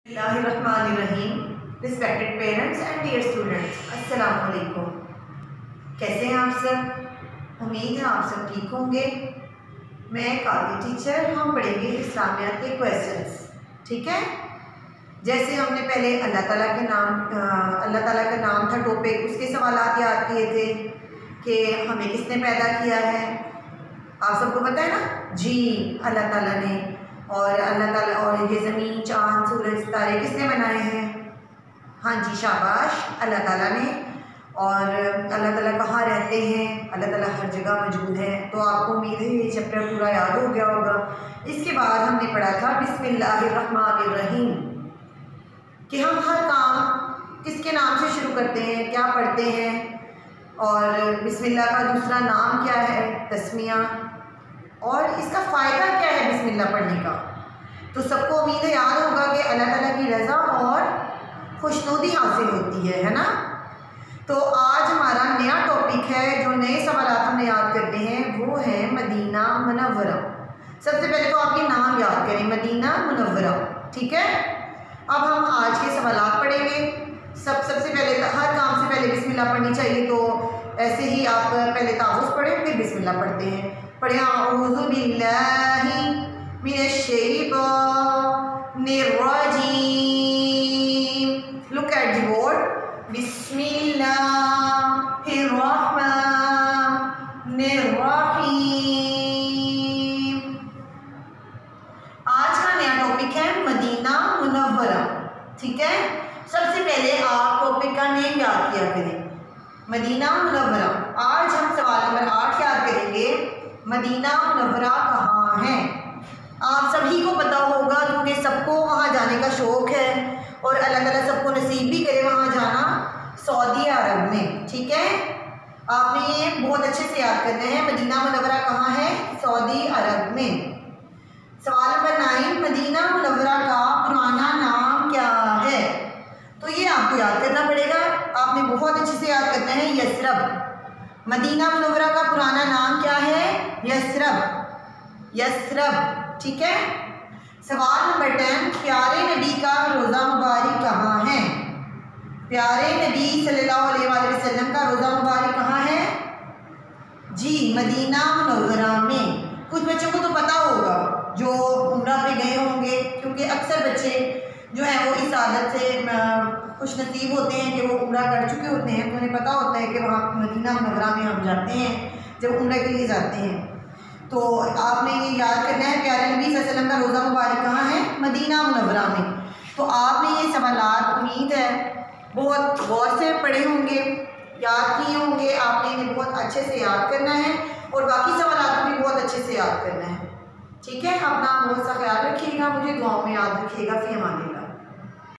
बिस्मिल्लाहिर्रहमानिर्रहीम। Respected parents and dear students, अस्सलाम वालेकुम। कैसे हैं आप सब? उम्मीद है आप सब ठीक होंगे। मैं काली टीचर, हम पढ़ेंगे इस्लामियात के क्वेश्चंस। ठीक है, जैसे हमने पहले अल्लाह ताला का नाम था टॉपिक, उसके सवालात याद किए थे कि हमें किसने पैदा किया है। आप सबको पता है ना? जी, अल्लाह ताला ने। और अल्लाह ताला और ये ज़मीन, चाँद, सूरज, तारे किसने बनाए हैं? हाँ जी, शाबाश, अल्लाह ताला ने। और अल्लाह ताला कहाँ रहते हैं? अल्लाह ताला हर जगह मौजूद है। तो आपको उम्मीद है ये चैप्टर पूरा याद हो गया होगा। इसके बाद हमने पढ़ा था बिस्मिल्लाहिर्रहमानिर्रहीम कि हम हर काम किसके नाम से शुरू करते हैं, क्या पढ़ते हैं। और बिस्मिल्लाह का दूसरा नाम क्या है? तस्मिया। और इसका फ़ायदा क्या है बिस्मिल्लाह पढ़ने का? तो सबको उम्मीद है याद होगा कि अल्लाह ताला की रज़ा और खुशनुदी हासिल होती है ना। तो आज हमारा नया टॉपिक है, जो नए सवालात हमने याद करते हैं वो है मदीना मुनव्वरा। सबसे पहले तो आप ये नाम याद करें, मदीना मुनव्वरा। ठीक है, अब हम आज के सवालात पढ़ेंगे। सबसे पहले हर काम से पहले बिस्मिल्लाह पढ़नी चाहिए। तो ऐसे ही आप पहले तावुज़ पढ़ें, फिर बिस्मिल्लाह पढ़ते हैं। पढ़े अऊज़ु बिल्लाहि मिनश शैतानिर रजीम। लुक एट द वर्ड बिस्मिल्लाहिर्रहमानिर्रहीम। आज का नया टॉपिक है मदीना मुनव्वरा। ठीक है, सबसे पहले आप टॉपिक का नेम याद किया करें, मदीना मुनव्वरा। आज हम सवाल नंबर 8 याद करेंगे, मदीना मुनव्वरा कहाँ है। आप सभी को पता होगा क्योंकि सबको वहाँ जाने का शौक़ है और अल्लाह ताला सबको नसीब भी करे वहाँ जाना, सऊदी अरब में। ठीक है, आपने ये बहुत अच्छे से याद करना है, मदीना मुनव्वरा कहाँ है? सऊदी अरब में। सवाल नंबर 9, मदीना मुनव्वरा का पुराना नाम क्या है? तो ये आपको याद करना पड़ेगा, आपने बहुत अच्छे से याद करना है, यसरब। मदीना मुनव्वरा का पुराना नाम क्या है? Yathrib, Yathrib. ठीक है, सवाल नंबर 10, प्यारे नबी का रोज़ा मुबारक कहाँ है? प्यारे नबी सल्लल्लाहु अलैहि वसल्लम का रोज़ा मुबारक कहाँ है? जी, मदीना मुनव्वरा में। कुछ बच्चों को तो पता होगा जो उम्रा पे गए होंगे, क्योंकि अक्सर बच्चे जो हैं वो इस आदत से खुश नसीब होते हैं कि वो उम्रा कर चुके होते हैं, तो उन्हें पता होता है कि वहाँ मदीना मुनव्वरा में हम जाते हैं जब उम्रा के लिए जाते हैं। तो आपने ये याद करना है, प्यारे नबी सल्लल्लाहु अलैहि वसल्लम का रोज़ा मुबारक कहाँ है? मदीना मुनव्वरा में। तो आपने ये सवालात उम्मीद है बहुत गौर से पढ़े होंगे, याद किए होंगे। आपने इन्हें बहुत अच्छे से याद करना है और बाकी सवालात भी बहुत अच्छे से याद करना है। ठीक है, अपना बहुत सा ख्याल रखिएगा, मुझे दुआओं में याद रखिएगा। फ़ी अमान अल्लाह।